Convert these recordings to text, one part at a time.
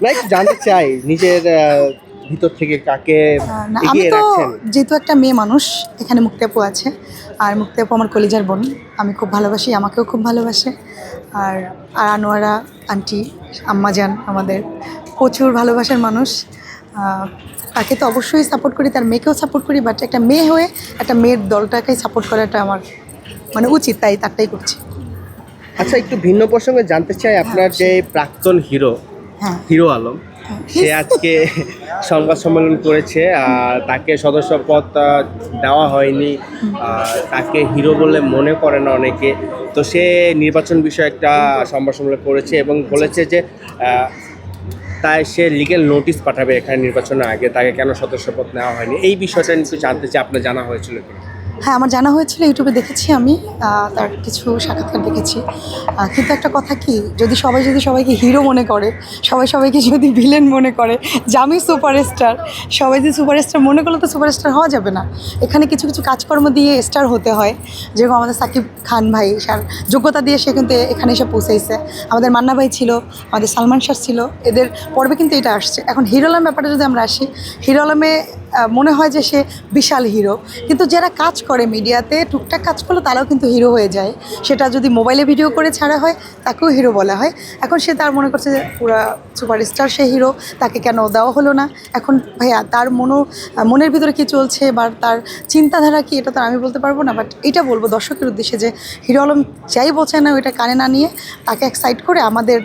না, একটু জানতে চাই নিজের ভিতর থেকে কাকে না, আমি এগিয়ে তো রাখছেন? যেহেতু একটা মেয়ে মানুষ, এখানে মুক্তি আপু আছে, আর মুক্তি আপু আমার কলিজার বোন, আমি খুব ভালোবাসি, আমাকেও খুব ভালোবাসে। আর আর আনোয়ারা আন্টি, আম্মাজান আমাদের প্রচুর ভালোবাসার মানুষ। তাকে তো অবশ্যই সাপোর্ট করি, তার মেয়েকেও সাপোর্ট করি, বাট একটা মেয়ে হয়ে একটা মেয়ের দলটাকেই সাপোর্ট করাটা আমার মানে উচিত, তাই তারটাই করছি। আচ্ছা, একটু ভিন্ন প্রসঙ্গে জানতে চাই, আপনার যে প্রাক্তন হিরো হ্যাঁ, হিরো আলম, সে আজকে সংবাদ সম্মেলন করেছে, আর তাকে সদস্যপদ দেওয়া হয়নি, তাকে হিরো বলে মনে করে না অনেকে। তো সে নির্বাচন বিষয়ে একটা সংবাদ সম্মেলন করেছে এবং বলেছে যে তাই সে লিগ্যাল নোটিশ পাঠাবে এখানে নির্বাচনের আগে, তাকে কেন সদস্যপদ নেওয়া হয়নি। এই বিষয়টা নিয়ে একটু জানতে চাই, আপনার জানা হয়েছিল কিনা? হ্যাঁ, আমার জানা হয়েছিল, ইউটিউবে দেখেছি আমি, তার কিছু সাক্ষাৎকার দেখেছি। কিন্তু একটা কথা কি, যদি সবাইকে হিরো মনে করে, সবাইকে যদি ভিলেন মনে করে, যে আমি সুপারস্টার, সবাই যদি সুপারস্টার মনে করলে তো সুপারস্টার হওয়া যাবে না। এখানে কিছু কিছু কাজকর্ম দিয়ে স্টার হতে হয়। যেরকম আমাদের সাকিব খান ভাই, তার যোগ্যতা দিয়ে সে কিন্তু এখানে এসে পৌঁছেছে। আমাদের মান্না ভাই ছিল, আমাদের সালমান শাহ ছিল, এদের পর্বে কিন্তু এটা আসছে। এখন হিরো আলম ব্যাপারটা যদি আমরা আসি, হিরো আলমে মনে হয় যে সে বিশাল হিরো, কিন্তু যারা কাজ করে মিডিয়াতে টুকটাক কাজ করলে তারাও কিন্তু হিরো হয়ে যায়। সেটা যদি মোবাইলে ভিডিও করে ছাড়া হয় তাকেও হিরো বলা হয়। এখন সে তার মনে করছে যে পুরা সুপারস্টার সে হিরো, তাকে কেন দেওয়া হলো না। এখন ভাইয়া তার মনের ভিতরে কী চলছে বা তার চিন্তাধারা কি, এটা তো আমি বলতে পারবো না, বাট এটা বলবো দর্শকের উদ্দেশ্যে যে হিরো আলম যাই বলছে না ওইটা কানে না নিয়ে তাকে এক সাইড করে আমাদের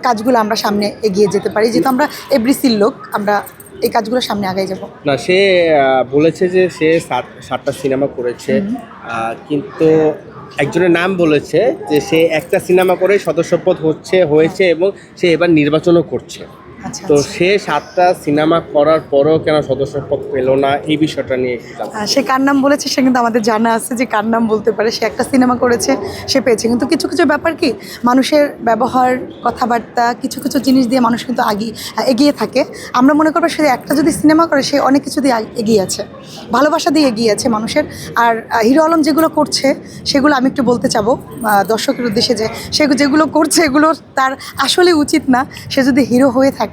কাজগুলো আমরা সামনে এগিয়ে যেতে পারি, যেহেতু আমরা এভরিসির লোক, আমরা এই কাজগুলো সামনে আগাই যাব। না, সে বলেছে যে সে 7টা সিনেমা করেছে, কিন্তু একজনের নাম বলেছে যে সে একটা সিনেমা করে সদস্যপদ হয়েছে এবং সে এবার নির্বাচনও করছে। আচ্ছা, তো সে 7টা সিনেমা করার পরও কেন সদস্যপদ পেল না, এই বিষয়টা নিয়ে একটু জানতে চাই। সে কার নাম বলেছে সে কিন্তু আমাদের জানা আছে যে কার নাম বলতে পারে। সে একটা সিনেমা করেছে, সে পেয়েছে, কিন্তু কিছু কিছু ব্যাপার কি, মানুষের ব্যবহার, কথাবার্তা, কিছু কিছু জিনিস দিয়ে মানুষ কিন্তু এগিয়ে থাকে। আমরা মনে করবো সে একটা যদি সিনেমা করে সে অনেক কিছু দিয়ে এগিয়ে আছে, ভালোবাসা দিয়ে এগিয়ে আছে মানুষের। আর হিরো আলম যেগুলো করছে সেগুলো আমি একটু বলতে চাবো দর্শকের উদ্দেশ্যে, যে সে যেগুলো করছে এগুলো তার আসলে উচিত না। সে যদি হিরো হয়ে থাকে,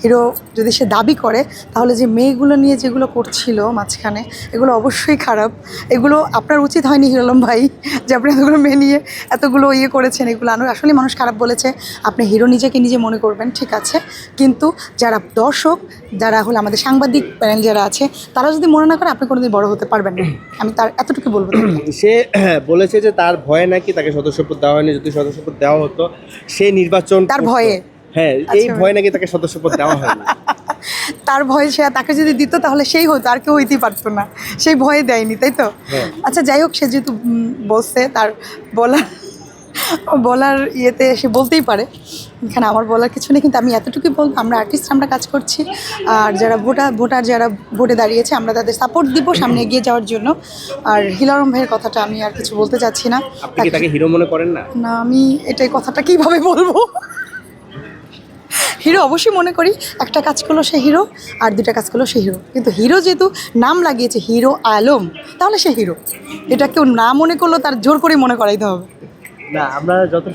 হিরো যদি সে দাবি করে, তাহলে যে মেয়েগুলো নিয়ে যেগুলো করছিল মাঝখানে, এগুলো অবশ্যই খারাপ। এগুলো আপনার উচিত হয়নি হিরো আলম ভাই, যে আপনি এতগুলো মেয়ে নিয়ে এতগুলো করেছেন। এগুলো আসলে মানুষ খারাপ বলেছে। আপনি হিরো নিজেকে নিজে মনে করবেন, ঠিক আছে, কিন্তু যারা দর্শক, যারা হলো আমাদের সাংবাদিক প্যানেল যারা আছে, তারা যদি মনে না করে আপনি কোনোদিন বড় হতে পারবেন না। আমি তার এতটুকু বলবো। সে বলেছে যে তার ভয়ে নাকি তাকে সদস্যপদ দেওয়া হয়নি, যদি সদস্যপদ দেওয়া হতো সে নির্বাচন তার করতো। ভয়ে? হ্যাঁ, এই আচ্ছা, ভয় নাকি তাকে সদস্যপদ দেওয়া হয়নি। তার ভয়ে সে, তাকে যদি দিত তাহলে সেই হতো, আর কেউ হইতেই পারতো না। সেই ভয়ে দেয়নি, তাই তো? হ্যাঁ। আচ্ছা, যাই হোক, সে যেহেতু বলছে, তার বলার ইয়েতে সে বলতেই পারে। এখানে আমার বলার কিছু নেই, কিন্তু আমি এতটুকুই বলবো, আমরা আর্টিস্ট, আমরা কাজ করছি। আর যারা ভোটার যারা ভোটে দাঁড়িয়েছে, আমরা তাদের সাপোর্ট দিব সামনে এগিয়ে যাওয়ার জন্য। আর হিরো আলম ভাইয়ের কথাটা আমি আর কিছু বলতে চাচ্ছি না। আপনি কি তাকে হিরো মনে করেন না? না, আমি এটাই কথাটা কীভাবে বলবো। হিরো অবশ্যই মনে করি, একটা কাজ করলো সে হিরো, আর দুটা কাজ করলো সে হিরো। কিন্তু হিরো যেহেতু নাম লাগিয়েছে হিরো আলম, তাহলে সে হিরো। এটা কেউ না মনে করলো, তার জোর করে মনে করাইতে হবে। না, আমরা যত